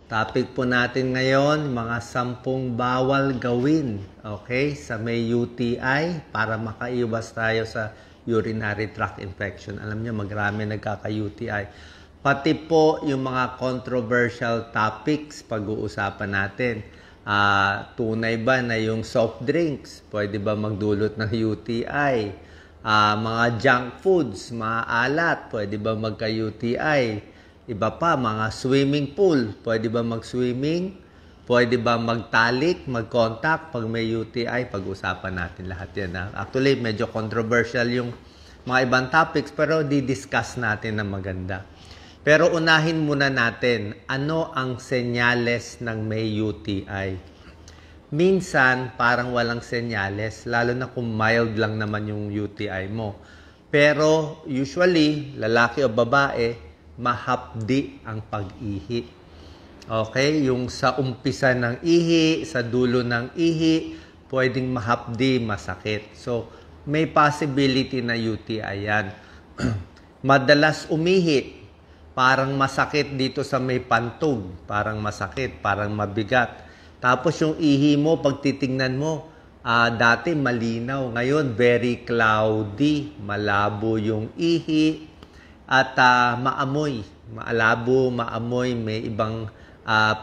Topic po natin ngayon, mga 10 bawal gawin, okay, sa may UTI para makaiwas tayo sa urinary tract infection. Alam niyo, marami nagkaka-UTI. Pati po yung mga controversial topics pag-uusapan natin. Tunay ba na yung soft drinks, pwede ba magdulot ng UTI? Mga junk foods, maalat, pwede ba magka-UTI? Iba pa, mga swimming pool. Pwede ba mag-swimming? Pwede ba magtalik, mag-contact pag may UTI? Pag-usapan natin lahat yan. Actually, medyo controversial yung mga ibang topics, pero di-discuss natin na maganda. Pero unahin muna natin, ano ang senyales ng may UTI? Minsan, parang walang senyales, lalo na kung mild lang naman yung UTI mo. Pero usually, lalaki o babae, mahapdi ang pag-ihi. Okay? Yung sa umpisa ng ihi, sa dulo ng ihi, pwedeng mahapdi, masakit. So, may possibility na UTI yan. Madalas umihi, parang masakit dito sa may pantog. Parang masakit, parang mabigat. Tapos yung ihi mo, pag titingnan mo, dati malinaw. Ngayon, very cloudy, malabo yung ihi. At maamoy, maalabo, maamoy, may ibang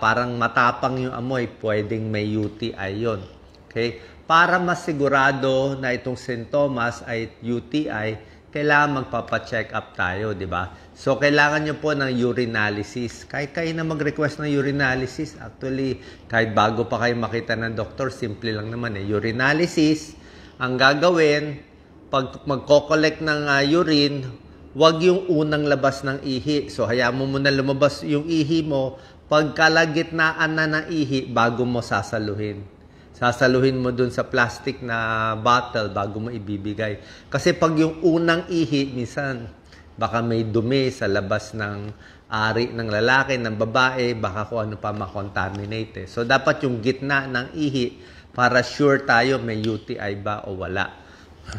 parang matapang yung amoy, pwedeng may UTI yon. Okay? Para masigurado na itong sintomas ay UTI, kailangan magpapa-check up tayo, di ba? So, kailangan nyo po ng urinalysis. Kahit kayo na mag-request ng urinalysis, actually, kahit bago pa kayo makita ng doktor, simple lang naman eh. Urinalysis, ang gagawin, pag magko-collect ng urine, wag yung unang labas ng ihi. So, hayaan mo muna lumabas yung ihi mo. Pagkalagitnaan na ng ihi, bago mo sasaluhin. Sasaluhin mo dun sa plastic na bottle bago mo ibibigay. Kasi pag yung unang ihi, minsan, baka may dumi sa labas ng ari ng lalaki, ng babae, baka kung ano pa makontaminate. So, dapat yung gitna ng ihi para sure tayo may UTI ba o wala.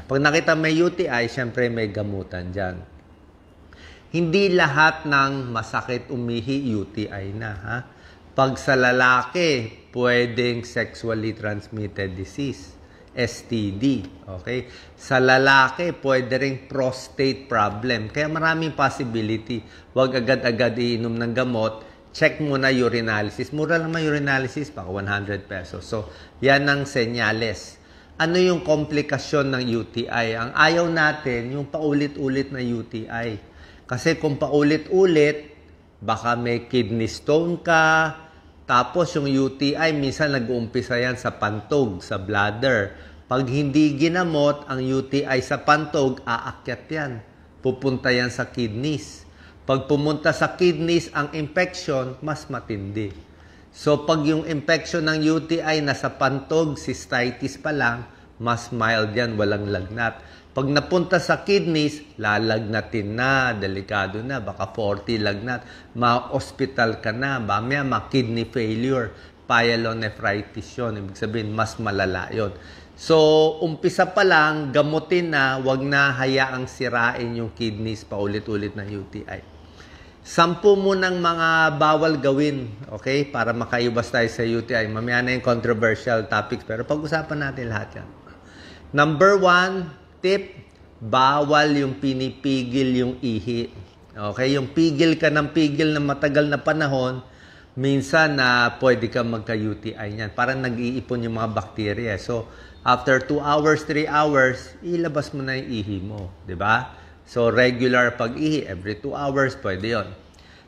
Pag nakita may UTI, syempre may gamutan dyan. Hindi lahat ng masakit umihi, UTI na. Ha? Pag sa lalaki, pwedeng sexually transmitted disease, STD. Okay? Sa lalaki, pwede ring prostate problem. Kaya maraming possibility. Huwag agad-agad iinom ng gamot. Check muna urinalysis. Mura lang may urinalysis, baka 100 pesos. So, yan ang senyales. Ano yung komplikasyon ng UTI? Ang ayaw natin, yung paulit-ulit na UTI. Kasi kung paulit-ulit, baka may kidney stone ka, tapos yung UTI, minsan nag-uumpisa yan sa pantog, sa bladder. Pag hindi ginamot ang UTI sa pantog, aakyat yan. Pupunta yan sa kidneys. Pag pumunta sa kidneys ang infection, mas matindi. So pag yung infection ng UTI nasa pantog, cystitis pa lang, mas mild yan, walang lagnat. Pag napunta sa kidneys, lalagnatin na, delikado na, baka 40 lagnat, ma-hospital ka na, mamaya ma-kidney failure, pyelonephritis yun, ibig sabihin, mas malala yun. So, umpisa pa lang, gamutin na, wag na hayaang sirain yung kidneys paulit-ulit na UTI. 10 munang mga bawal gawin, okay, para makaiwas tayo sa UTI. Mamaya na yung controversial topics, pero pag-usapan natin lahat yan. Number 1, tip, bawal yung pinipigil yung ihi. Okay? Yung pigil ka ng pigil na matagal na panahon, minsan na pwede ka magka-UTI niyan. Parang nag-iipon yung mga bakterya. So, after 2 hours, 3 hours, ilabas mo na yung ihi mo. Diba? So, regular pag-ihi, every 2 hours, pwede yon.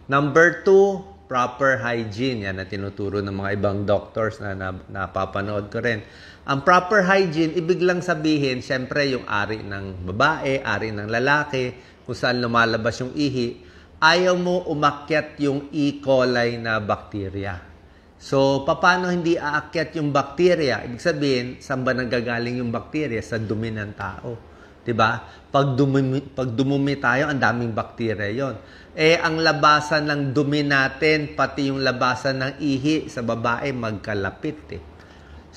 Number 2, proper hygiene. Yan na tinuturo ng mga ibang doctors na napapanood ko rin. Ang proper hygiene, ibig lang sabihin, syempre yung ari ng babae, ari ng lalaki, kung saan lumalabas yung ihi, ayaw mo umakyat yung E. coli na bakterya. So, paano hindi aakyat yung bakterya? Ibig sabihin, saan ba nanggagaling yung bakterya? Sa dumi ng tao. Diba? Pag dumumi tayo, ang daming bakterya yon. Ang labasan ng dumi natin, pati yung labasan ng ihi sa babae, magkalapit eh.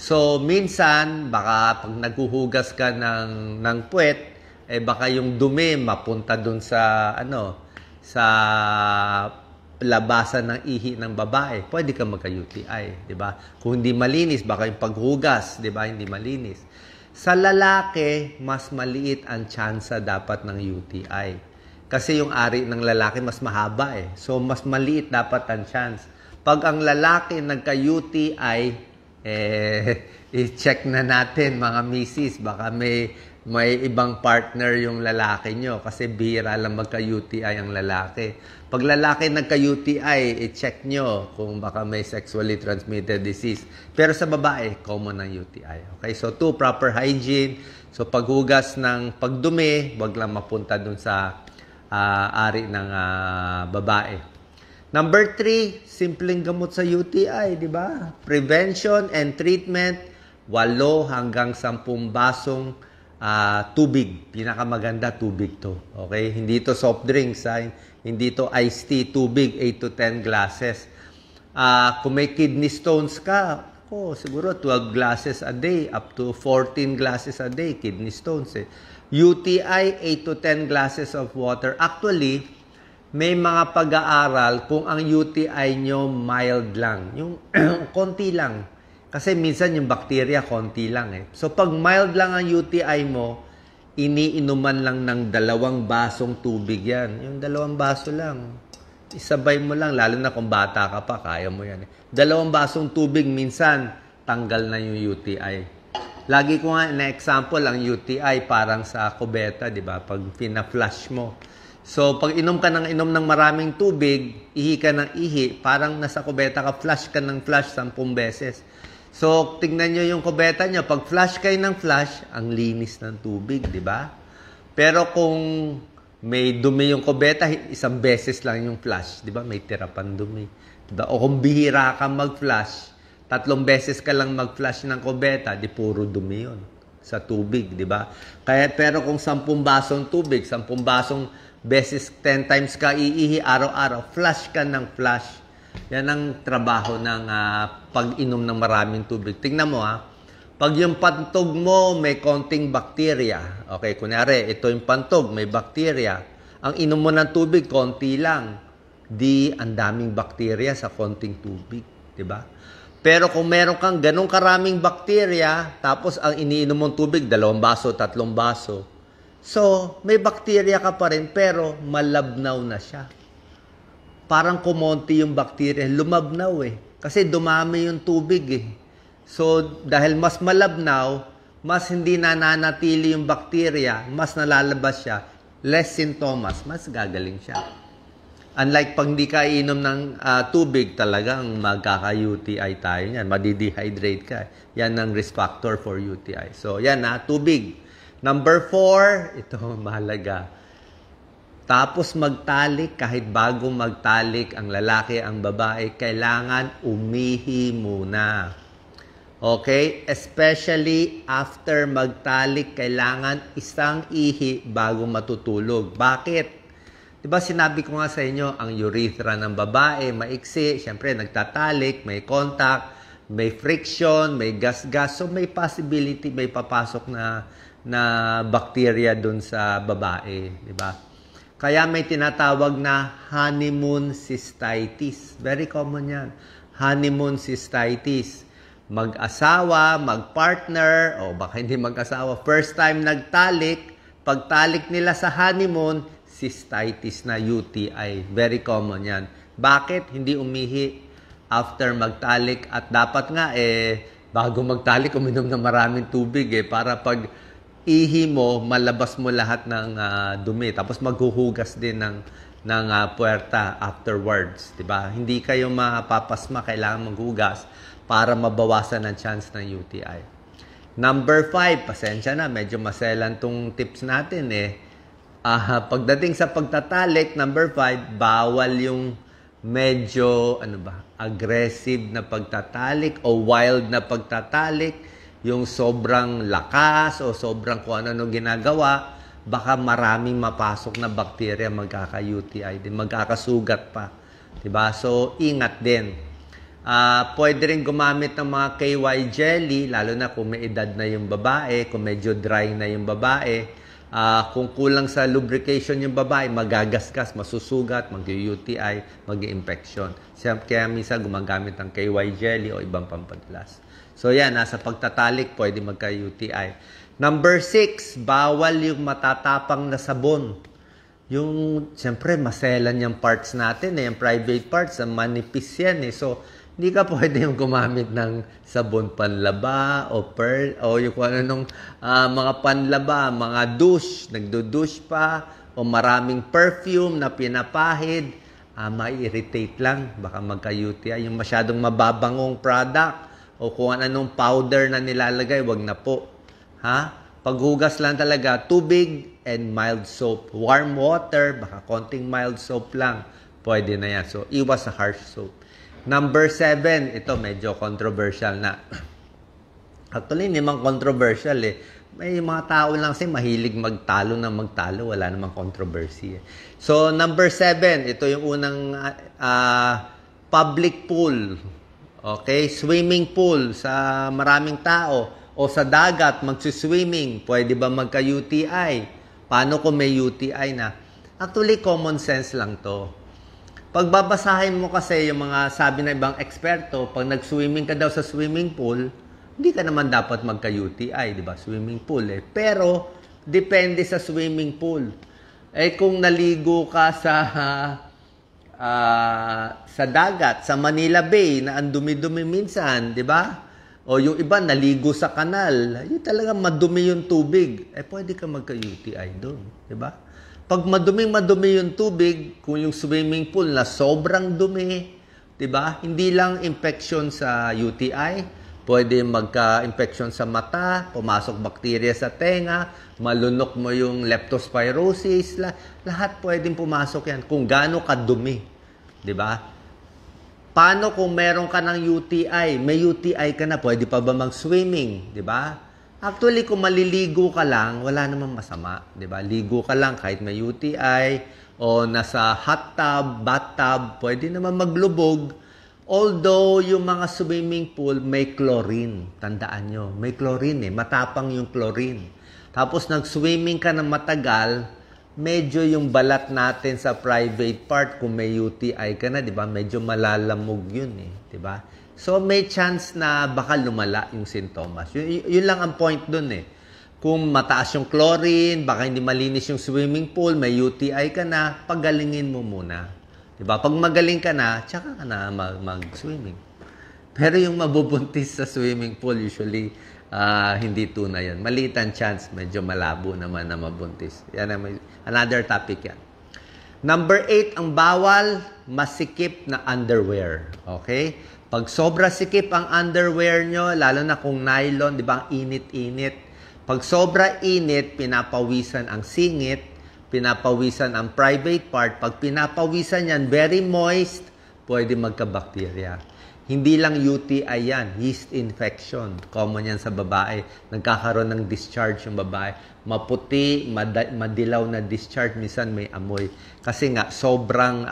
So, minsan, baka pag naghuhugas ka ng puwet, baka yung dumi mapunta dun sa, sa labasan ng ihi ng babae, pwede ka magka-UTI, di ba? Kung hindi malinis, baka yung paghugas, di ba, hindi malinis. Sa lalaki, mas maliit ang tsansa dapat ng UTI. Kasi yung ari ng lalaki mas mahaba eh. So, mas maliit dapat ang chance. Pag ang lalaki nagka-UTI, i-check na natin mga misis, baka may ibang partner yung lalaki nyo kasi bihira lang magka-UTI ang lalaki. Pag lalaki nagka-UTI, i-check nyo kung baka may sexually transmitted disease. Pero sa babae, common ang UTI. Okay? So, 2, proper hygiene. So, paghugas ng pagdumi, wag lang mapunta dun sa ari ng babae. Number 3, simpleng gamot sa UTI, di ba? Prevention and treatment, 8 hanggang 10 basong tubig. Pinakamaganda, tubig to. Okay? Hindi to soft drinks, hindi to iced tea, tubig, 8 to 10 glasses. Kung may kidney stones ka, siguro 12 glasses a day, up to 14 glasses a day, kidney stones eh. UTI, 8 to 10 glasses of water. Actually, may mga pag-aaral kung ang UTI nyo mild lang. Yung konti lang. Kasi minsan yung bacteria konti lang eh. So pag mild lang ang UTI mo, iniinuman lang ng 2 basong tubig yan. Yung 2 baso lang. Isabay mo lang, lalo na kung bata ka pa, kaya mo yan eh. 2 basong tubig, minsan tanggal na yung UTI. Lagi ko nga na-example ang UTI parang sa kubeta, di ba? Pag pina-flush mo. So, pag inom ka ng maraming tubig, ihi ka ng ihi, parang nasa kubeta ka, flush ka ng flush 10 beses. So, tingnan nyo yung kubeta nyo. Pag flush kayo ng flush, ang linis ng tubig, di ba? Pero kung may dumi yung kubeta, 1 beses lang yung flush, di ba? May tira pang dumi. Diba? O kung bihira ka mag-flush, 3 beses ka lang mag-flush ng kubeta, di puro dumi yun sa tubig, di ba? Pero kung 10 basong tubig, 10 basong beses 10 times ka iihi araw-araw, flush ka ng flush. Yan ang trabaho ng pag-inom ng maraming tubig. Tingnan mo pag yung pantog mo may konting bakterya, okay, kunyari, ito yung pantog, may bakterya, ang inom mo ng tubig, konti lang, ang daming bakterya sa konting tubig, di ba? Pero kung meron kang ganong karaming bakterya, tapos ang iniinom mong tubig, 2 baso, 3 baso, so, may bakterya ka pa rin, pero malabnaw na siya. Parang kumonti yung bakterya, lumabnaw eh. Kasi dumami yung tubig eh. So, dahil mas malabnaw, mas hindi nananatili yung bakterya, mas nalalabas siya, less sintomas, mas gagaling siya. Unlike pag hindi ka inom ng tubig, talagang magkaka-UTI tayo niyan. Madidehydrate ka. Yan ang risk factor for UTI. So, yan tubig. Number 4, ito mahalaga. Tapos magtalik, kahit bago magtalik ang lalaki, ang babae, kailangan umihi muna. Okay? Especially after magtalik, kailangan 1 ihi bago matutulog. Bakit? Diba sinabi ko nga sa inyo, ang urethra ng babae, maiksi, syempre nagtatalik, may contact, may friction, may gas-gas, so may possibility, may papasok na bacteria dun sa babae, diba? Kaya may tinatawag na honeymoon cystitis. Very common yan. Honeymoon cystitis. Mag-asawa, mag-partner, o baka hindi mag-asawa, first time nagtalik, pagtalik nila sa honeymoon, cystitis na UTI. Very common yan. Bakit hindi umihi after magtalik? At dapat nga bago magtalik, uminom ng maraming tubig para pag ihi mo, malabas mo lahat ng dumi. Tapos maghuhugas din ng puwerta afterwards. Diba? Hindi kayo mapapasma, kailangan maghugas para mabawasan ang chance ng UTI. Number 5, pasensya na, medyo maselan tong tips natin pagdating sa pagtatalik, number 5, bawal yung medyo, aggressive na pagtatalik o wild na pagtatalik, yung sobrang lakas o sobrang kung ano ginagawa, baka maraming mapasok na bakterya, magkaka-UTI din, magkakasugat pa. Diba? So, ingat din. Pwede rin gumamit ng mga KY jelly, lalo na kung may edad na yung babae, kung medyo dry na yung babae. Kung kulang sa lubrication yung babae, magagasgas, masusugat, mag-UTI, mag-infection. Kaya minsan gumagamit ng KY jelly o ibang pampadulas. So yan, nasa pagtatalik, pwede magka-UTI. Number 6, bawal yung matatapang na sabon. Yung, siyempre, maselan yung parts natin, yung private parts, manipis yan. So, hindi ka pwede yung gumamit ng sabon panlaba o pearl o yung kung anong mga panlaba, mga douche, nagdo-douche pa o maraming perfume na pinapahid, ma-irritate lang, baka magka-UTI. Yung masyadong mababangong product o kung anong powder na nilalagay, wag na po. Paghugas lang talaga, tubig and mild soap. Warm water, baka konting mild soap lang, pwede na yan. So, iwas sa harsh soap. Number 7, ito medyo controversial na. Actually, hindi man controversial eh. May mga tao lang kasi mahilig magtalo na magtalo. Wala namang controversy eh. So, number 7, ito yung unang public pool. Okay? Swimming pool sa maraming tao. O sa dagat, magsiswimming. Pwede ba magka-UTI? Paano kung may UTI na? Actually, common sense lang to. Pagbabasahin mo kasi yung mga sabi ng ibang eksperto, pag nag-swimming ka daw sa swimming pool, hindi ka naman dapat magka-UTI, di ba? Swimming pool eh. Pero, depende sa swimming pool. Eh kung naligo ka sa dagat, sa Manila Bay, na ang dumi-dumi minsan, di ba? O yung iba, naligo sa kanal, yung talagang madumi yung tubig, eh pwede ka magka-UTI doon, di ba? Pag madumi yung tubig, kung yung swimming pool na sobrang dumi, 'di ba? Hindi lang infection sa UTI, pwede magka-infection sa mata, pumasok bakterya sa tenga, malunok mo yung leptospirosis, lahat pwedeng pumasok yan kung gaano kadumi, 'di ba? Paano kung meron ka ng UTI, may UTI ka na, pwede pa ba mag-swimming, 'di ba? Actually, kung maliligo ka lang, wala namang masama, 'di ba? Ligo ka lang kahit may UTI o nasa hot tub, bathtub, pwede naman maglubog. Although yung mga swimming pool may chlorine, tandaan nyo, may chlorine matapang yung chlorine. Tapos nag-swimming ka ng matagal, medyo yung balat natin sa private part kung may UTI ka na, 'di ba? Medyo malalamog 'yun 'di ba? So, may chance na baka lumala yung sintomas. Yun lang ang point dun eh. Kung mataas yung chlorine, baka hindi malinis yung swimming pool, may UTI ka na, pagalingin mo muna. Diba? Pag magaling ka na, tsaka ka na mag-swimming. Pero yung mabubuntis sa swimming pool, usually, hindi tunay yan. Maliit ang chance, medyo malabo naman na mabuntis. Yan, another topic yan. Number 8, ang bawal, masikip na underwear. Okay? Pag sobra sikip ang underwear nyo, lalo na kung nylon, di ba, ang init-init. Pag sobra init, pinapawisan ang singit, pinapawisan ang private part. Pag pinapawisan yan, very moist, pwede magka-bacteria. Hindi lang UTI yan, yeast infection. Common yan sa babae. Nagkakaroon ng discharge yung babae. Maputi, madilaw na discharge, minsan may amoy. Kasi nga, sobrang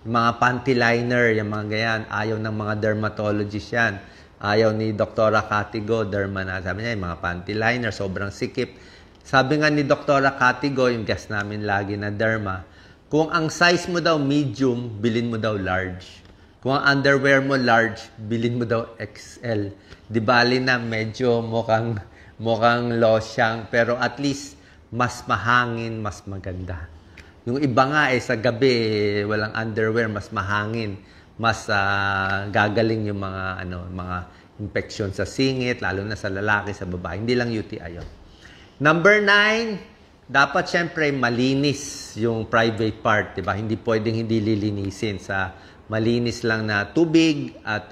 mga panty liner, yung mga ganyan, ayaw ng mga dermatologist yan. Ayaw ni Dr. Katigo, derma na. Sabi niya, yung mga panty liner, sobrang sikip. Sabi nga ni Dr. Katigo, yung guest namin lagi na derma, kung ang size mo daw medium, bilhin mo daw large. Kung ang underwear mo large, bilhin mo daw XL. Di bali na medyo mukhang losyang, pero at least mas mahangin, mas maganda. Yung iba nga sa gabi, walang underwear, mas mahangin, mas gagaling yung mga infection sa singit, lalo na sa lalaki, sa babae. Hindi lang UTI yun. Number 9, dapat syempre malinis yung private part, diba? Hindi pwedeng hindi lilinisin sa malinis lang na tubig at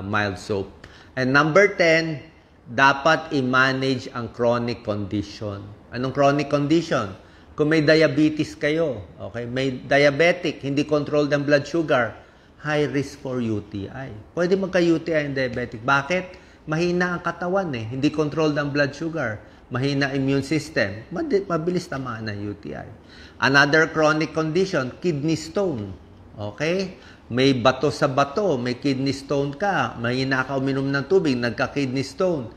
mild soap. And number 10, dapat i-manage ang chronic condition. Anong chronic condition? Kung may diabetes kayo, okay, may diabetic, hindi controlled ang blood sugar, high risk for UTI. Pwede magka-UTI ang diabetic. Bakit? Mahina ang katawan hindi controlled ang blood sugar. Mahina immune system. Mabilis tamaan ng UTI. Another chronic condition, kidney stone. Okay? May bato sa bato, may kidney stone ka, mahina ka uminom ng tubig, nagka-kidney stone.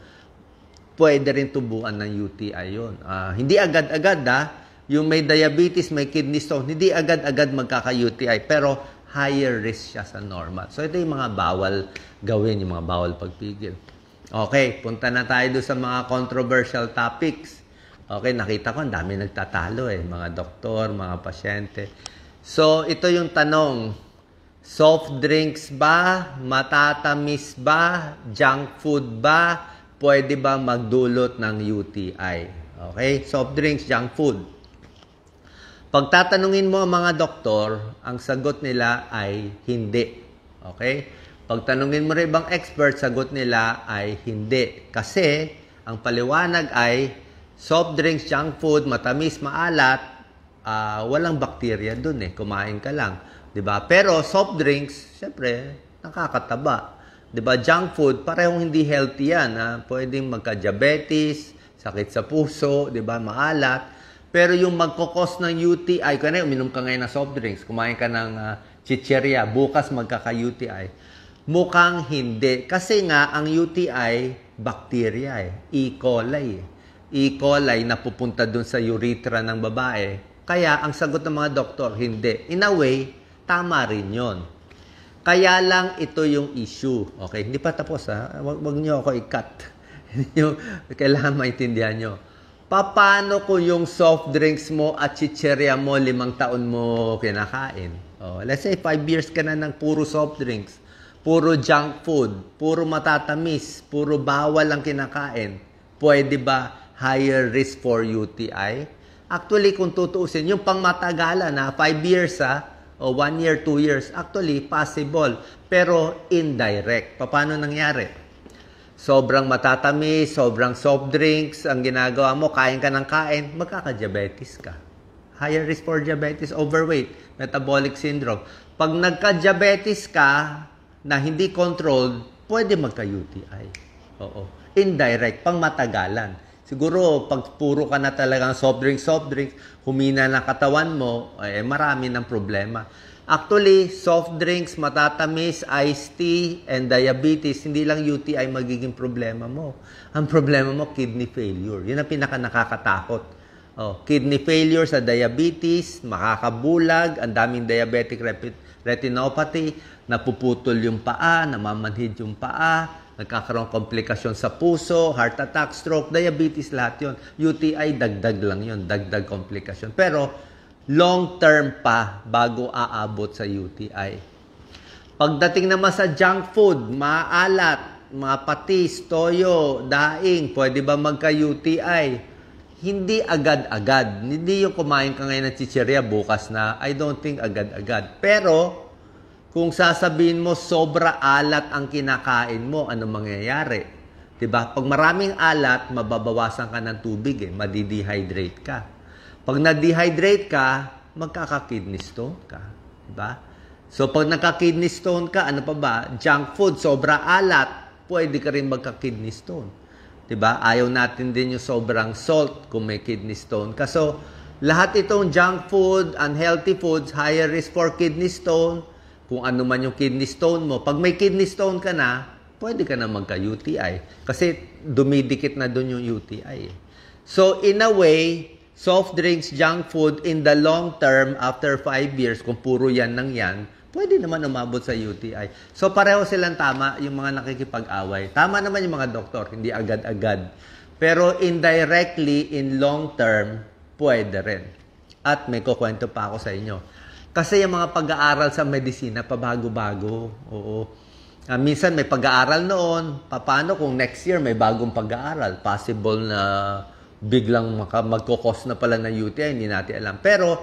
pwede rin tubuan ng UTI yun. Hindi agad-agad yung may diabetes, may kidney stone, hindi agad-agad magkaka-UTI, pero higher risk siya sa normal. So ito yung mga bawal gawin, yung mga bawal pagpigil. Okay, punta na tayo doon sa mga controversial topics. Okay, nakita ko, ang dami nagtatalo mga doktor, mga pasyente. So ito yung tanong, soft drinks ba, matatamis ba, junk food ba, pwede ba magdulot ng UTI? Okay, soft drinks, junk food. Pag tatanungin mo ang mga doktor, ang sagot nila ay hindi. Okay? Pag tanungin mo rin ibang expert, sagot nila ay hindi. Kasi ang paliwanag ay soft drinks, junk food, matamis, maalat, walang bakterya dun kumain ka lang. 'Di ba? Pero soft drinks, syempre, nakakataba. 'Di ba? Junk food, parehong hindi healthy yan. Pwedeng magka-diabetes, sakit sa puso, 'di ba? Maalat. Pero yung magkakos ng UTI, kaya uminom ka ngayon ng soft drinks, kumain ka ng chicheria, bukas magkaka-UTI. Mukhang hindi. Kasi nga, ang UTI, bacteria E. coli. E. coli na pupunta dun sa urethra ng babae. Kaya, ang sagot ng mga doktor, hindi. In a way, tama rin yon. Kaya lang, ito yung issue. Okay, hindi pa tapos Wag nyo ako i-cut. Kailangan maintindihan nyo. Paano kung yung soft drinks mo at chicheria mo 5 taon mo kinakain? Let's say 5 years ka na ng puro soft drinks, puro junk food, puro matatamis, puro bawal ang kinakain. Pwede ba higher risk for UTI? Actually, kung tutuusin, yung pangmatagalan 5 years o 1 year, 2 years, actually possible. Pero indirect. Paano nangyari? Sobrang matatamis, sobrang soft drinks, ang ginagawa mo, kain ka ng kain, magkaka-diabetes ka. Higher risk for diabetes, overweight, metabolic syndrome. Pag nagka-diabetes ka na hindi controlled, pwede magka-UTI. Indirect, pang matagalan. Siguro, pag puro ka na talagang soft drinks, humina na katawan mo, marami ng problema. Actually, soft drinks, matatamis, iced tea, and diabetes, hindi lang UTI magiging problema mo. Ang problema mo, kidney failure. Yun ang pinaka-nakakatakot. Kidney failure sa diabetes, makakabulag, ang daming diabetic retinopathy, napuputol yung paa, namamanhid yung paa, nagkakaroon komplikasyon sa puso, heart attack, stroke, diabetes, lahat yun. UTI, dagdag lang yun, dagdag komplikasyon. Pero, long term pa bago aabot sa UTI. Pagdating naman sa junk food, maalat, mga patis, toyo, daing, pwede ba magka-UTI? Hindi agad-agad. Hindi yung kumain ka ngayon ng chicheria, bukas na. I don't think agad-agad. Pero, kung sasabihin mo sobra alat ang kinakain mo, ano mangyayari? Diba? Pag maraming alat, mababawasan ka ng tubig, madidehydrate ka. Pag na-dehydrate ka, magkaka-kidney stone ka. Diba? So, pag nagka-kidney stone ka, ano pa ba? Junk food, sobra alat, pwede ka rin magka-kidney stone. Diba? Ayaw natin din yung sobrang salt kung may kidney stone ka. So, lahat itong junk food, unhealthy foods, higher risk for kidney stone, kung ano man yung kidney stone mo. Pag may kidney stone ka na, pwede ka na magka-UTI. Kasi dumidikit na doon yung UTI. So, in a way, soft drinks, junk food, in the long term, after 5 years, kung puro yan nang yan, pwede naman umabot sa UTI. So, pareho silang tama, yung mga nakikipag-away. Tama naman yung mga doktor, hindi agad-agad. Pero indirectly, in long term, pwede rin. At may kukwento pa ako sa inyo. Kasi yung mga pag-aaral sa medisina, pabago-bago. Minsan may pag-aaral noon. Paano kung next year may bagong pag-aaral? Possible na biglang magkukos na pala ng UTI, hindi natin alam. Pero,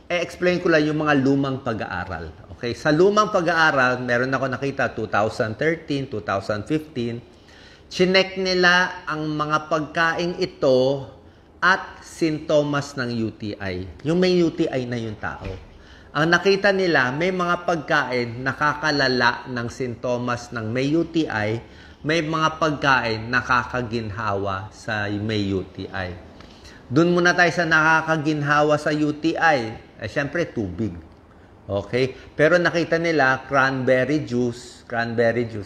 explain ko lang yung mga lumang pag-aaral. Okay? Sa lumang pag-aaral, meron ako nakita 2013, 2015, chinek nila ang mga pagkain ito at sintomas ng UTI. Yung may UTI na yung tao. Ang nakita nila, may mga pagkain nakakalala ng sintomas ng may UTI, may mga pagkain nakakaginhawa sa may UTI. Doon muna tayo sa nakakaginhawa sa UTI. Siyempre, tubig. Okay? Pero nakita nila, cranberry juice,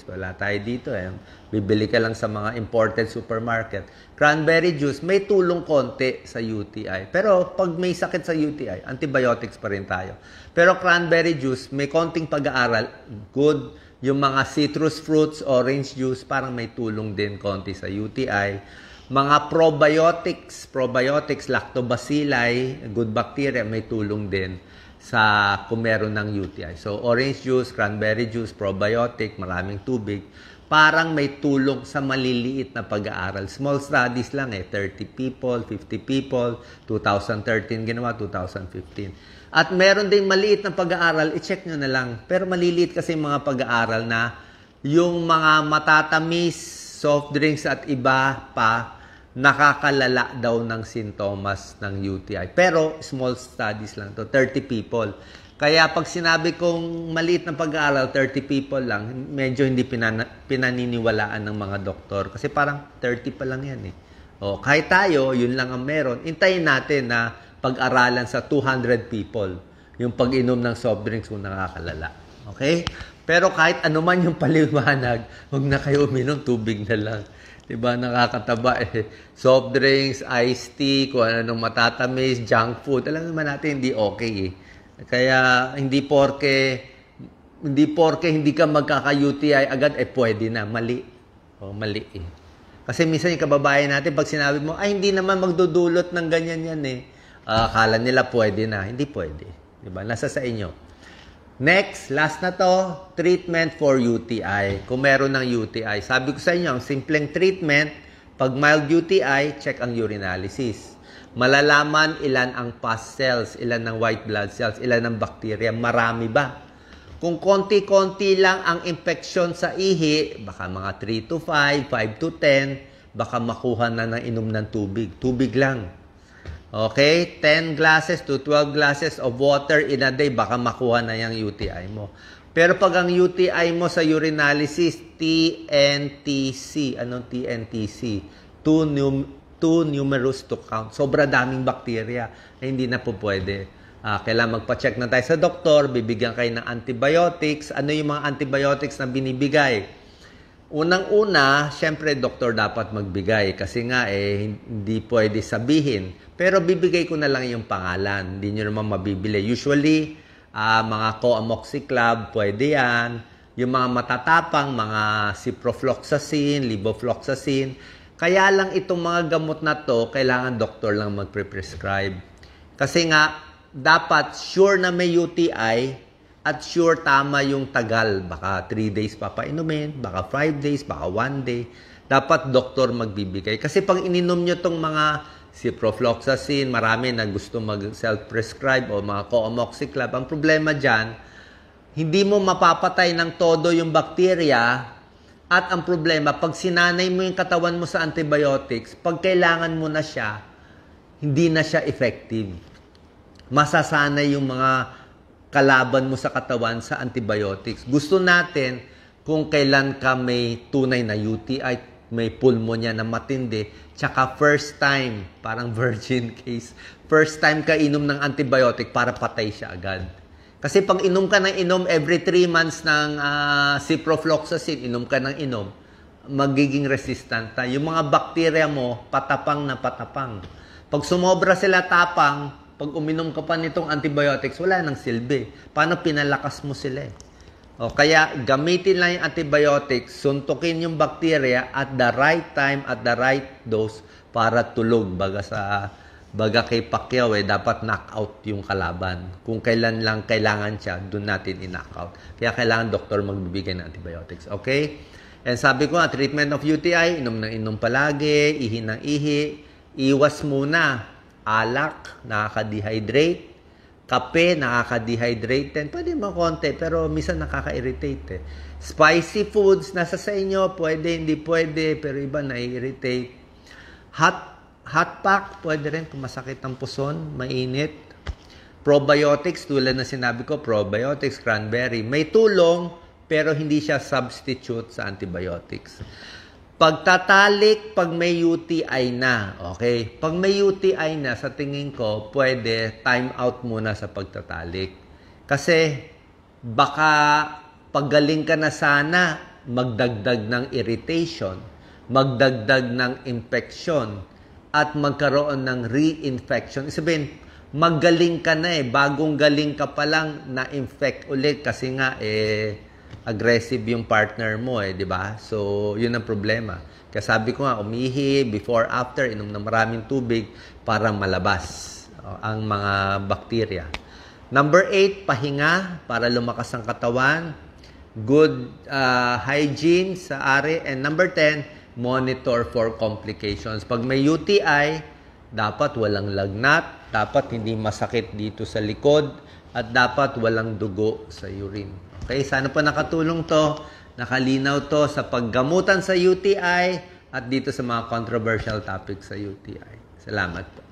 wala tayo dito eh. Bibili ka lang sa mga imported supermarket. Cranberry juice, may tulong konti sa UTI. Pero pag may sakit sa UTI, antibiotics pa rin tayo. Pero cranberry juice, may konting pag-aaral, good. Yung mga citrus fruits, orange juice, parang may tulong din konti sa UTI. Mga probiotics, lactobacilli, good bacteria, may tulong din sa kung meron ng UTI. So, orange juice, cranberry juice, probiotic, maraming tubig, parang may tulong sa maliliit na pag-aaral. Small studies lang eh, 30 people, 50 people, 2013 ginawa, 2015. At meron din maliit na pag-aaral, i-check nyo na lang. Pero maliliit kasi mga pag-aaral na yung mga matatamis, soft drinks at iba pa, nakakalala daw ng sintomas ng UTI. Pero small studies lang to, 30 people. Kaya pag sinabi kong maliit na pag-aaral, 30 people lang, medyo hindi pinaniniwalaan ng mga doktor. Kasi parang 30 pa lang yan eh. O, kahit tayo, yun lang ang meron. Intayin natin na pag-aralan sa 200 people. Yung pag-inom ng soft drinks kung nakakalala. Okay? Pero kahit ano man yung paliwanag, huwag na kayo uminom, tubig na lang. Diba, nakakataba eh. Soft drinks, iced tea, kung anong matatamis, junk food. Alam naman natin, hindi okay eh. Kaya, hindi porke hindi ka magkaka-UTI agad, pwede na. Mali. Mali eh. Kasi minsan yung kababayan natin, pag sinabi mo, ay, hindi naman magdudulot ng ganyan yan eh. Akala nila pwede na. Hindi pwede. Diba? Nasa sa inyo. Next, last na to, treatment for UTI. Kung meron ng UTI. Sabi ko sa inyo, ang simpleng treatment, pag mild UTI, check ang urinalysis. Malalaman ilan ang pus cells, ilan ng white blood cells, ilan ng bacteria, marami ba? Kung konti-konti lang ang infection sa ihi, baka mga 3 to 5, 5 to 10, baka makuha na ng inom ng tubig. Tubig lang. Okay? 10 glasses to 12 glasses of water in a day, baka makuha na yung UTI mo. Pero pag ang UTI mo sa urinalysis, TNTC. Anong TNTC? Too numerous to count. Sobra daming bakterya na hindi na po pwede. Kailangan magpa-check na tayo sa doktor, bibigyan kayo ng antibiotics. Ano yung mga antibiotics na binibigay? Unang-una, syempre doktor dapat magbigay kasi nga hindi pwede sabihin. Pero bibigay ko na lang yung pangalan. Hindi nyo naman mabibili. Usually, mga coamoxiclav, pwede yan. Yung mga matatapang, mga ciprofloxacin, levofloxacin. Kaya lang itong mga gamot na to, kailangan doktor lang magpre-prescribe. Kasi nga, dapat sure na may UTI, at sure tama yung tagal. Baka 3 days papainumin, baka 5 days, baka 1 day. Dapat doktor magbibigay. Kasi pag ininom nyo tong mga ciprofloxacin, marami na gusto mag-self-prescribe o mga coamoxiclav. Ang problema dyan, hindi mo mapapatay ng todo yung bakterya. At ang problema, pag sinanay mo yung katawan mo sa antibiotics, pag kailangan mo na siya, hindi na siya effective. Masasanay yung mga kalaban mo sa katawan sa antibiotics. Gusto natin kung kailan ka may tunay na UTI, may pulmonya na matindi, tsaka first time, parang virgin case, first time ka inom ng antibiotic para patay siya agad. Kasi pag inom ka ng inom every 3 months ng ciprofloxacin, inom ka ng inom, magiging resistant tayo. Yung mga bakterya mo, patapang na patapang. Pag sumobra sila tapang, pag uminom ka pa nitong antibiotics, wala nang silbi. Paano pinalakas mo sila eh? O, kaya gamitin lang yung antibiotics, suntukin yung bacteria at the right time, at the right dose para tulog. Baga kay Pacquiao dapat knock out yung kalaban. Kung kailan lang kailangan siya, doon natin i-knock out. Kaya kailangan doktor magbibigay ng antibiotics. Okay? And sabi ko nga, treatment of UTI, inom ng inom palagi, ihi ng ihi, iwas muna. Alak, nakaka-dehydrate. Kape, nakaka-dehydrate din. Pwede mo konti, pero minsan nakaka-irritate eh. Spicy foods, nasa sa inyo, pwede, hindi pwede, pero iba na-irritate. Hot pack, pwede rin kung masakit ang puson, mainit. Probiotics, tulad na sinabi ko, probiotics, cranberry. May tulong, pero hindi siya substitute sa antibiotics. Pagtatalik, pag may UTI na, okay? Pag may UTI na, sa tingin ko, pwede time out muna sa pagtatalik. Kasi baka paggaling ka na sana, magdagdag ng irritation, magdagdag ng infection, at magkaroon ng reinfection. Sabihin, magaling ka na bagong galing ka pa lang na-infect ulit kasi nga aggressive yung partner mo di ba? So, yun ang problema. Kaya sabi ko nga, umihi, before, after, inom ng maraming tubig para malabas ang mga bakterya. Number 8, pahinga para lumakas ang katawan. Good hygiene sa ari. And number 10, monitor for complications. Pag may UTI, dapat walang lagnat, dapat hindi masakit dito sa likod, at dapat walang dugo sa urine. Okay, sana po nakatulong to, nakalinaw to sa paggamutan sa UTI at dito sa mga controversial topics sa UTI. Salamat po.